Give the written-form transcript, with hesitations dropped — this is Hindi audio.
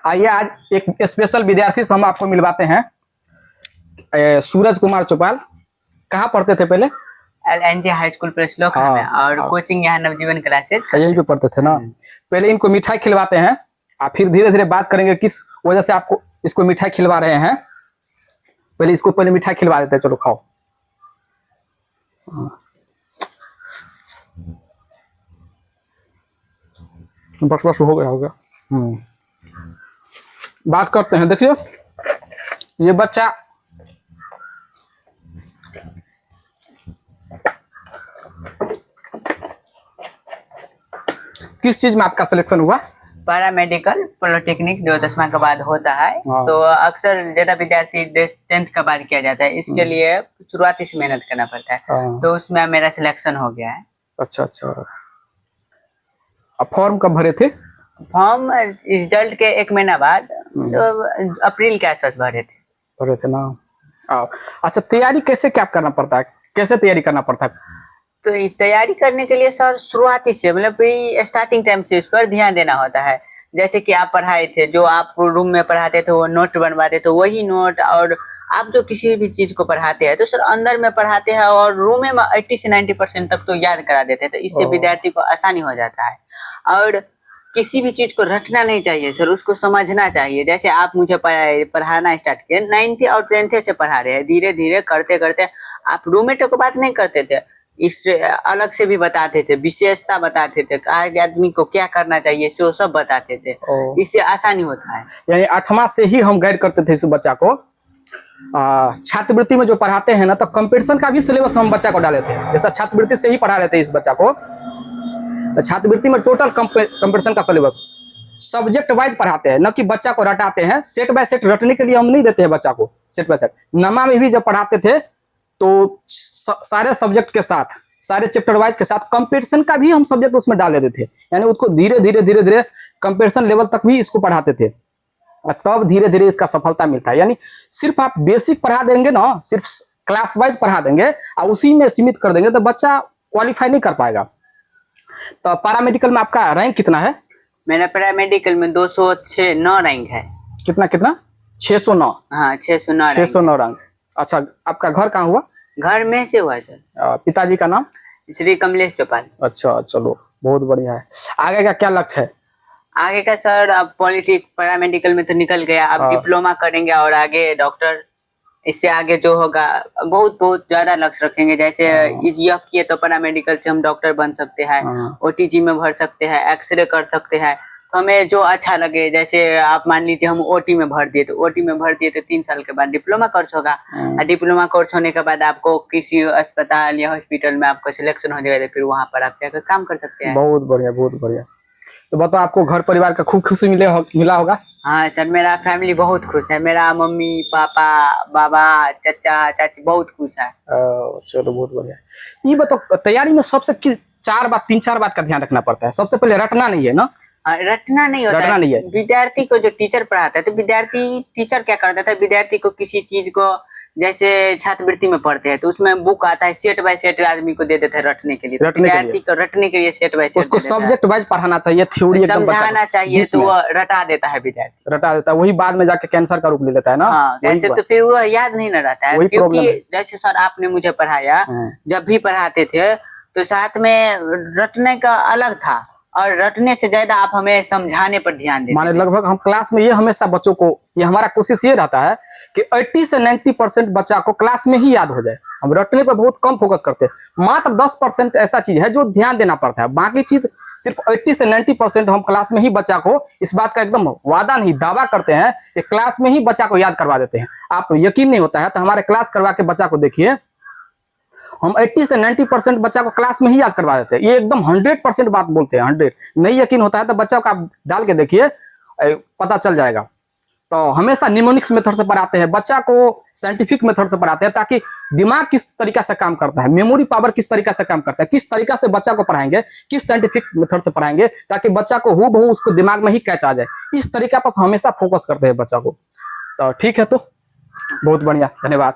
आइए आज एक स्पेशल विद्यार्थी से हम आपको मिलवाते हैं। सूरज कुमार चौपाल कहाँ पढ़ते थे पहले? LNJ हाई स्कूल प्रेसलोखा में, और कोचिंग यहाँ नवजीवन क्लासेज यहीं पे पढ़ते थे ना। पहले इनको मिठाई खिलवाते हैं, और फिर धीरे धीरे बात करेंगे किस वजह से आपको इसको मिठाई खिलवा रहे हैं। पहले मिठाई खिलवा देते हैं, चलो खाओ। बस हो गया। बात करते हैं। देखिए ये बच्चा किस चीज में आपका सिलेक्शन हुआ? पैरामेडिकल पॉलिटेक्निक जो 10वीं के बाद होता है, तो अक्सर ज्यादा विद्यार्थी 10th के बाद किया जाता है। इसके लिए शुरुआती से मेहनत करना पड़ता है, तो उसमें मेरा सिलेक्शन हो गया है। अच्छा। अब फॉर्म कब भरे थे? फॉर्म रिजल्ट के 1 महीना बाद, तो अप्रैल के आसपास भरे थे ना। अच्छा, तैयारी कैसे क्या करना पड़ता है, कैसे तैयारी करना पड़ता है? तो तैयारी करने के लिए सर शुरुआती से मतलब स्टार्टिंग टाइम से इस पर ध्यान देना होता है। जैसे कि आप पढ़ाए थे, जो आप रूम में पढ़ाते थे वो नोट बनवाते थे, वही नोट, और आप जो किसी भी चीज को पढ़ाते हैं तो सर अंदर में पढ़ाते हैं और रूम में 80 से 90% तक तो याद करा देते हैं, तो इससे विद्यार्थी को आसानी हो जाता है। और किसी भी चीज को रटना नहीं चाहिए सर, उसको समझना चाहिए। जैसे आप मुझे पढ़ाना स्टार्ट किए 9th और 10th से पढ़ा रहे हैं, धीरे धीरे करते करते आप रूममेटों को बात नहीं करते थे, इससे अलग से भी बताते थे, विशेषता बताते थे, आदमी को क्या करना चाहिए सो सब बताते थे, इससे आसानी होता है। यानी 8वां से ही हम गाइड करते थे इस बच्चा को। छात्रवृत्ति में जो पढ़ाते हैं ना, तो कंपटीशन का भी सिलेबस हम बच्चा को डाले थे। जैसा छात्रवृत्ति से ही पढ़ा रहे थे इस बच्चा को, तो छात्रवृत्ति में टोटल कंपटीशन का सिलेबस सब्जेक्ट वाइज पढ़ाते हैं, न कि बच्चा को रटाते हैं। सेट बाय सेट रटने के लिए हम नहीं देते हैं बच्चा को। सेट बाय सेट नमा में भी जब पढ़ाते थे तो सारे सब्जेक्ट के साथ, सारे चैप्टर वाइज के साथ कंपटीशन का भी हम सब्जेक्ट उसमें डाल देते थे। यानी उसको धीरे धीरे कंपटीशन लेवल तक भी इसको पढ़ाते थे, तब धीरे धीरे इसका सफलता मिलता है। यानी सिर्फ आप बेसिक पढ़ा देंगे ना, सिर्फ क्लास वाइज पढ़ा देंगे और उसी में सीमित कर देंगे, तो बच्चा क्वालिफाई नहीं कर पाएगा। तो पैरामेडिकल में आपका रैंक कितना है? मेरा पैरामेडिकल में 206 रैंक है। कितना 609? हाँ, 609 रैंक। अच्छा, आपका घर कहाँ हुआ? घर में से हुआ सर। पिताजी का नाम? श्री कमलेश चौपाल। अच्छा, चलो बहुत बढ़िया है। आगे का क्या लक्ष्य है? आगे का सर अब पॉलिटिक्स पैरामेडिकल में तो निकल गया, अब डिप्लोमा करेंगे और आगे डॉक्टर। इससे आगे जो होगा बहुत ज्यादा लक्ष्य रखेंगे। जैसे इस यह किए तो पैरामेडिकल से हम डॉक्टर बन सकते हैं, OTG में भर सकते हैं, एक्सरे कर सकते हैं, तो हमें जो अच्छा लगे। जैसे आप मान लीजिए हम OT में भर दिए, तो OT में भर दिए तो 3 साल के बाद डिप्लोमा कोर्स होगा, और डिप्लोमा कोर्स होने के बाद आपको किसी अस्पताल या हॉस्पिटल में आपका सिलेक्शन हो जाएगा, तो फिर वहाँ पर आप जाकर काम कर सकते हैं। बहुत बढ़िया। तो बताओ, आपको घर परिवार का खूब खुशी मिला होगा? हाँ सर, मेरा फैमिली बहुत खुश है। मेरा मम्मी पापा बाबा चाचा चाची बहुत खुश है। चलो बहुत बढ़िया। ये बताओ, तैयारी में सबसे 3-4 बात का ध्यान रखना पड़ता है। सबसे पहले रटना नहीं है ना? रटना नहीं होता है। विद्यार्थी को जो टीचर पढ़ाता है, तो टीचर क्या करता है, विद्यार्थी को किसी चीज को, जैसे छात्रवृत्ति में पढ़ते हैं तो उसमें बुक आता है, सेट बाय सेट आदमी को दे देते हैं रटने के लिए। विद्यार्थी को रटने के लिए सेट बाय सेट उसको सब्जेक्ट वाइज पढ़ाना चाहिए, थ्योरी समझाना चाहिए, तो वो रटा देता है विद्यार्थी, रटा देता है। वही बाद में जाके कैंसर का रूप ले लेता है ना। कैंसर, तो फिर वो याद नहीं न रहता है। क्योंकि जैसे सर आपने मुझे पढ़ाया, जब भी पढ़ाते थे तो साथ में रटने का अलग था, और रटने से ज्यादा आप हमें समझाने पर ध्यान दें। माने लगभग हम क्लास में ये हमेशा बच्चों को, ये हमारा कोशिश ये रहता है कि 80 से 90% बच्चा को क्लास में ही याद हो जाए। हम रटने पर बहुत कम फोकस करते हैं। मात्र 10% ऐसा चीज है जो ध्यान देना पड़ता है। बाकी चीज सिर्फ 80 से 90% हम क्लास में ही बच्चा को, इस बात का एकदम वादा नहीं दावा करते हैं कि क्लास में ही बच्चा को याद करवा देते हैं। आप यकीन नहीं होता है तो हमारे क्लास करवा के बच्चा को देखिए, हम 80 से 90% बच्चा को क्लास में ही याद करवा देते हैं। ये एकदम 100% बात बोलते हैं, 100। नहीं यकीन होता है तो बच्चा को आप डाल के देखिए, पता चल जाएगा। तो हमेशा निमोनिक्स मेथड से पढ़ाते हैं, बच्चा को साइंटिफिक मेथड से पढ़ाते हैं, ताकि दिमाग किस तरीका से काम करता है, मेमोरी पावर किस तरीका से काम करता है, किस तरीका से बच्चा को पढ़ाएंगे, किस साइंटिफिक मेथड से पढ़ाएंगे, ताकि बच्चा को हूबहू उसको दिमाग में ही कैच आ जाए। इस तरीका पर हमेशा फोकस करते हैं बच्चा को। तो ठीक है, तो बहुत बढ़िया, धन्यवाद।